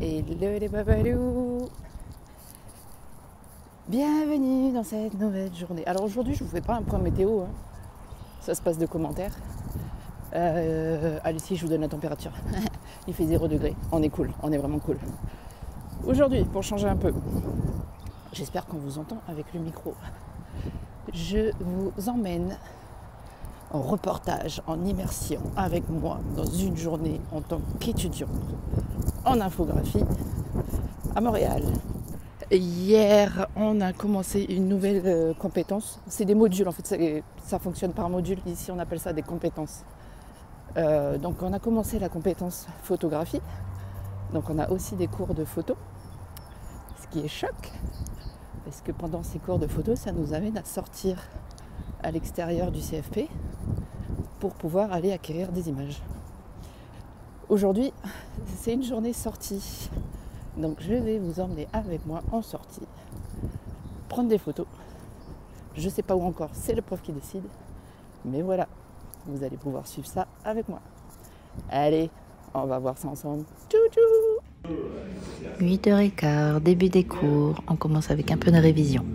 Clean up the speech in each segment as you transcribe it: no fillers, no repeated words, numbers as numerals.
Hello les babalous. Bienvenue dans cette nouvelle journée. Alors aujourd'hui je vous fais pas un point météo, hein. Ça se passe de commentaires. Allez, si je vous donne la température. Il fait 0 degré, on est cool, on est vraiment cool. Aujourd'hui, pour changer un peu, j'espère qu'on vous entend avec le micro. Je vous emmène en reportage, en immersion avec moi dans une journée en tant qu'étudiant en infographie à Montréal. Hier, on a commencé une nouvelle compétence. C'est des modules, en fait, ça fonctionne par module. Ici, on appelle ça des compétences. Donc, on a commencé la compétence photographie. Donc, on a aussi des cours de photo, ce qui est choc, parce que pendant ces cours de photo, ça nous amène à sortir à l'extérieur du CFP pour pouvoir aller acquérir des images. Aujourd'hui, c'est une journée sortie. Donc je vais vous emmener avec moi en sortie, prendre des photos. Je sais pas où encore, c'est le prof qui décide. Mais voilà, vous allez pouvoir suivre ça avec moi. Allez, on va voir ça ensemble. Tchou tchou. 8h15, début des cours. On commence avec un peu de révision.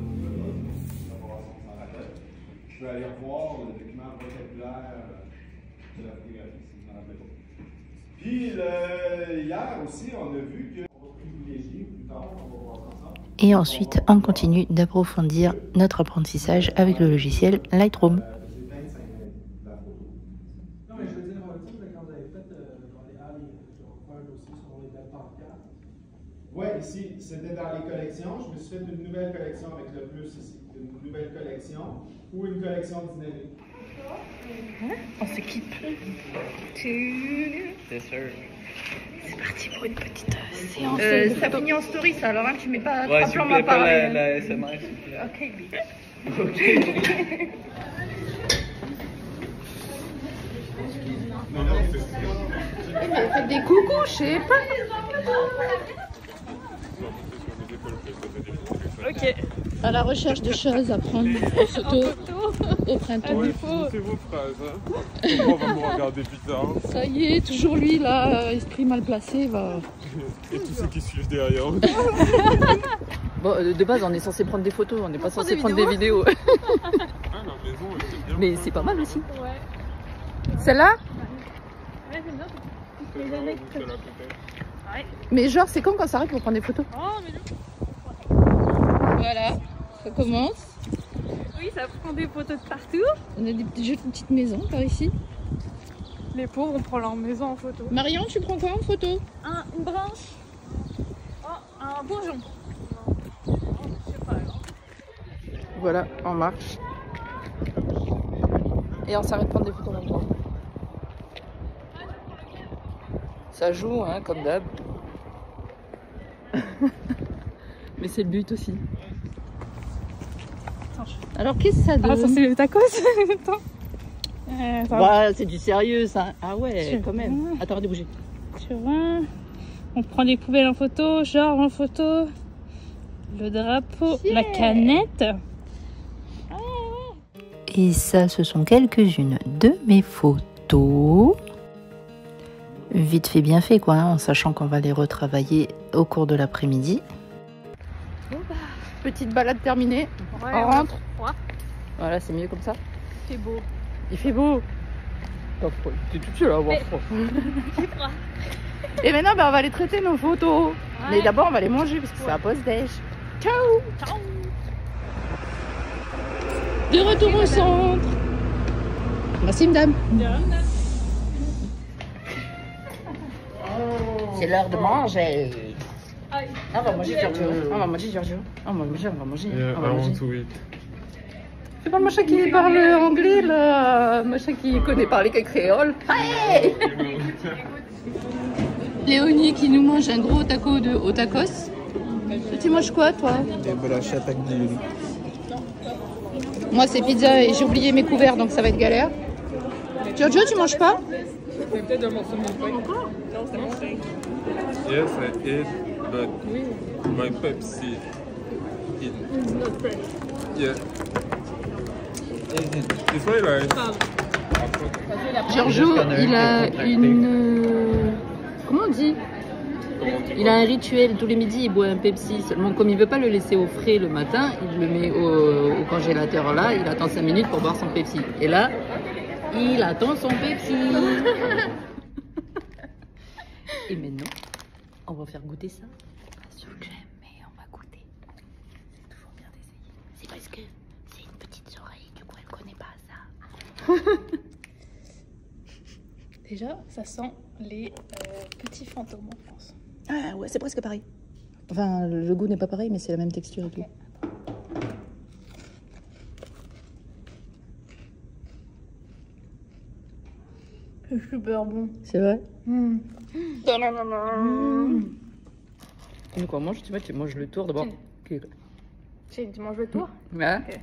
Je vais aller revoir le document vocabulaire de la photographie, si je m'en rappelle pas. Puis hier aussi, on a vu que on va privilégier plus tard, on va voir ça ensemble. Et ensuite, on continue d'approfondir notre apprentissage avec le logiciel Lightroom. J'ai 25 minutes de la photo. Non, mais je veux dire, quand vous avez fait dans les halles, un dossier sur les belles pancartes. Oui, ici, c'était dans les collections. Je me suis fait une nouvelle collection avec le plus ici. Une nouvelle collection ou une collection dynamique. On s'équipe. C'est sûr. C'est parti pour une petite séance. Ça finit en story, ça, alors hein, tu mets pas Ouais, trois s'il plans vous plaît, par pas la SMR, s'il vous plaît. Ok, Bi. Faites des coucous, je sais pas. Ok. À la recherche de choses à prendre en photo au printemps. C'est vos phrases, hein. On va vous regarder plus tard. Ça y est, toujours lui là, esprit mal placé, va. Et tous ceux qui suivent derrière. Bon, de base, on est censé prendre des photos, on n'est pas censé prendre des vidéos. Ah, la maison, elle est bien. Mais c'est pas mal aussi. Ouais. Celle-là? Ouais, c'est bien. C'est là, c'est là, peut-être. Ouais. Mais genre, c'est quand ça arrête pour prendre des photos? Oh, mais non. Voilà, ça commence. Oui, ça prend des photos de partout. On a des petites maisons par ici. Les pauvres, on prend leur maison en photo. Marion, tu prends quoi en photo? Une branche. Oh, un bourgeon. Non, je sais pas. Alors. Voilà, on marche. Et on s'arrête de prendre des photos en même temps. Ça joue, hein, comme d'hab. Mais c'est le but aussi. Alors qu'est-ce que ça donne? Ah, ça c'est le tacos. Attends. Bah, c'est du sérieux ça. Ah ouais, Tu quand même. vois. Attends, arrête de bouger. Tu vois, on prend les poubelles en photo, genre en photo, le drapeau, la canette. Et ça, ce sont quelques-unes de mes photos. Vite fait, bien fait, quoi, hein, en sachant qu'on va les retravailler au cours de l'après-midi. Petite balade terminée. Ouais, On rentre. Ouais. Voilà, c'est mieux comme ça. C'est beau. Il fait beau. T'es toute seule à avoir froid. J'ai froid. Et maintenant, on va aller traiter nos photos. Mais d'abord, on va les manger parce que c'est à pause-déj. Ciao. Ciao. De retour au centre. Merci, madame. C'est l'heure de manger. On va manger Giorgio. On va manger Giorgio. On va manger, on va manger. On va I manger. want to eat. C'est pas le machin qui parle anglais, le machin qui connaît parler que créole. Hey. Léonie qui nous mange un gros taco au tacos. Tu manges quoi, toi? Des brochettes avec du riz. Moi, c'est pizza et j'ai oublié mes couverts, donc ça va être galère. Giorgio, tu manges pas? Yes, I ate, but my Pepsi. Yeah. It's very nice. Giorgio, il a une... Comment on dit? Il a un rituel, tous les midis il boit un Pepsi, seulement comme il veut pas le laisser au frais le matin, il le met au congélateur là, il attend 5 minutes pour boire son Pepsi. Et là, il attend son Pepsi. Et maintenant, on va faire goûter ça. Pas sûr que j'aime, mais on va goûter. C'est toujours bien d'essayer. C'est parce que c'est une petite oreille, du coup elle connaît pas ça. Déjà, ça sent les petits fantômes en France. Ah ouais, c'est presque pareil. Enfin, le goût n'est pas pareil, mais c'est la même texture et tout. C'est super bon. C'est vrai? Mmh. Donc on mange, tu vois, tu manges le tour d'abord. Tu manges le tour? Ouais. Ok.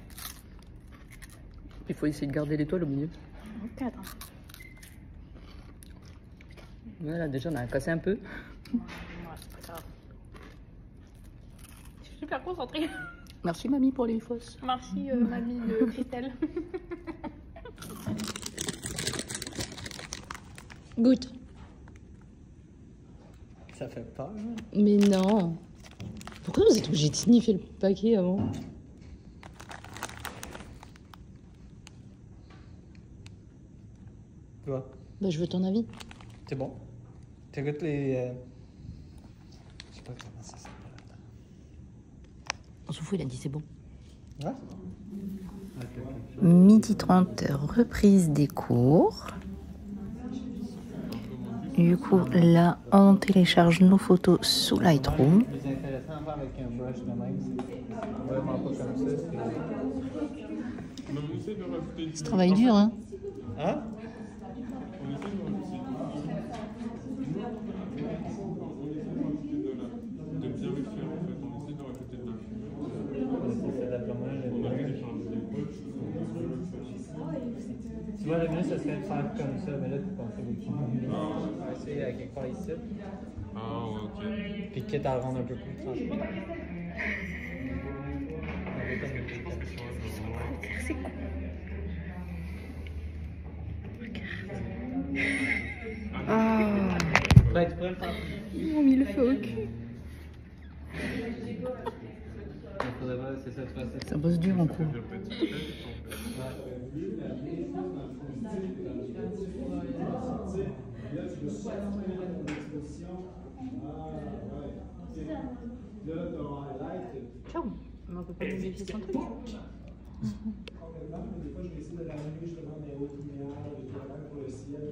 Il faut essayer de garder l'étoile au milieu. Ok, attends. Voilà, déjà on a cassé un peu. Ouais, c'est pas grave. Je suis super concentrée. Merci mamie pour les fausses. Merci mamie de Christelle. Goûte. Ça fait peur. Hein? Mais non. Pourquoi vous êtes obligé de sniffer le paquet avant? Tu vois? Bah je veux ton avis. C'est bon. Tu goûtes les... Je sais pas comment ça s'appelle. On s'en fout, il a dit c'est bon. Ouais? Midi 30, reprise des cours. Du coup, là, on télécharge nos photos sous Lightroom. C'est plus intéressant à faire avec un brush de même. C'est vraiment pas comme ça. Ce travail dur, hein? Hein? Tu vois, le mieux, ça serait de faire comme ça, mais là, tu pensais beaucoup. C'est à quelque part ici. Ah, ok. Puis quitte à le rendre un peu plus tranché. C'est quoi? Ouais, tu pourrais le faire. Ils m'ont mis le feu au cul. C'est ça, tu vois, c'est ça. Ça bosse dur en cours. Ciao. Mais on peut pas modifier son truc. Des fois, je vais essayer de ramener justement des hautes lumières, des éclairages pour le ciel.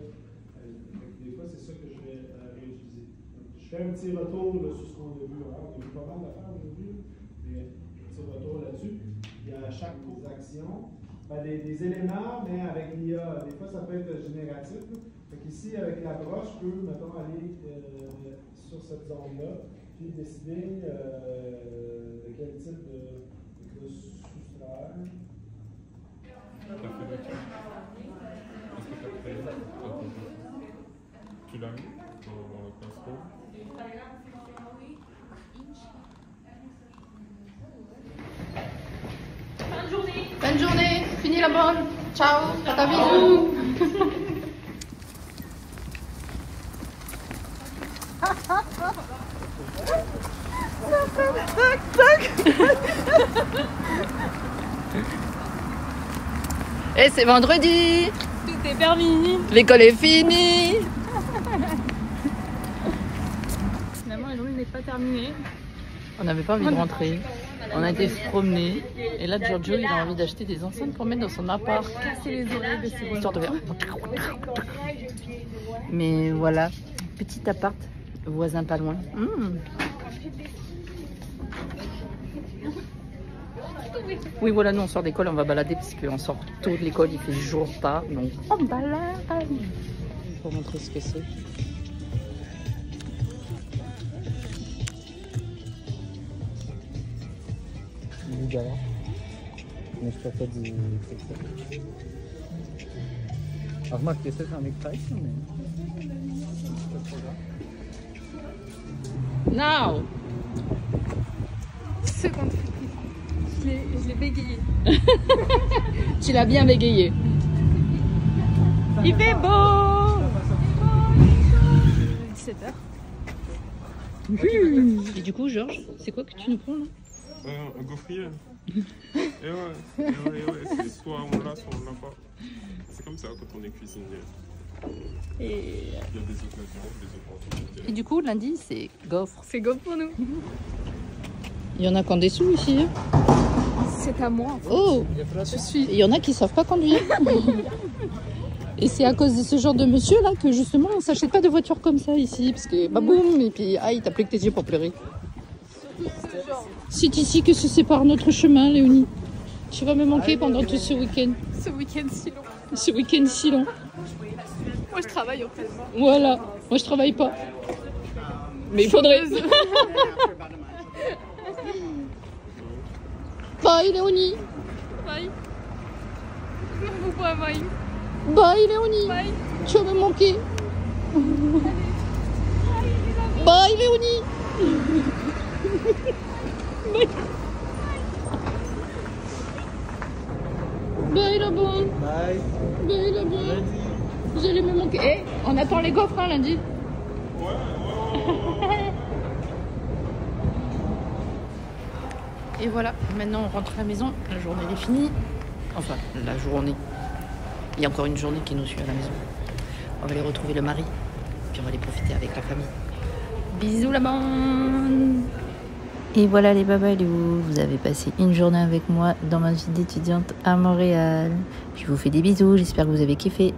Des fois, c'est ça que je vais réutiliser. Donc, je fais un petit retour là, sur ce qu'on a vu. On a vu pas mal d'affaires aujourd'hui, mais un petit retour là-dessus. Il y a à chaque course d'action des éléments, mais avec l'IA. Des fois, ça peut être génératif. Donc ici, avec la broche, je peux, mettons, aller sur cette zone-là, puis décider de quel type de soustraire. T'as fait lequel? Est-ce que t'as créé? Tu l'as mis dans le pinceau? Bonne journée, fini la bonne. Ciao, tata bisous. Et c'est vendredi. Tout est permis. L'école est finie. Finalement, la journée n'est pas terminée. On n'avait pas envie de rentrer. On a été se promener. Et là, Giorgio, il a envie d'acheter des enceintes pour mettre dans son appart. Casser les oreilles de ses Histoire de faire. Mais voilà, petit appart, voisin pas loin. Oui, voilà, nous on sort d'école, on va balader parce qu'on sort tôt de l'école, il fait jour tard, donc on balade. Pour montrer ce que c'est. Du gala. Mais je fais pas du textile. Alors, remarque que c'est en éclair, mais. Now! Seconde flippée. Je l'ai bégayé. Tu l'as bien bégayé. Il fait beau! 17h. Et du coup, Georges, c'est quoi que tu nous prends là? Un gaufrier. Et ouais, c'est soit on l'a, soit on l'a pas. C'est comme ça quand on est cuisinier. Et Il y a des occasions, des opportunités. Et du coup, lundi, c'est gaufre. c'est go pour nous. Il y en a qui ont des sous ici. Hein. C'est à moi. Oh, Je suis. il y en a qui savent pas conduire. Et c'est à cause de ce genre de monsieur là que justement on s'achète pas de voiture comme ça ici. Parce que bah boum, et puis il t'a pris que tes yeux pour pleurer. C'est ici que se sépare notre chemin, Léonie. Tu vas me manquer pendant tout ce week-end. Ce week-end si long. Ce week-end si long. Moi je travaille en fait. Voilà, moi je travaille pas. Mais il faudrait. Bye Léonie. Bye. Bye bye. Bye Léonie. Bye. Tu vas me manquer. Bye Léonie. Bye. Bye la bonne. Bye. Bye la bonne. Vous allez me manquer. Eh, on attend les gaufres hein, lundi. Et voilà, maintenant on rentre à la maison, la journée est finie. Enfin, la journée. Il y a encore une journée qui nous suit à la maison. On va aller retrouver le mari, puis on va aller profiter avec la famille. Bisous la bande. Et voilà les babalous, vous avez passé une journée avec moi dans ma vie d'étudiante à Montréal. Je vous fais des bisous, j'espère que vous avez kiffé.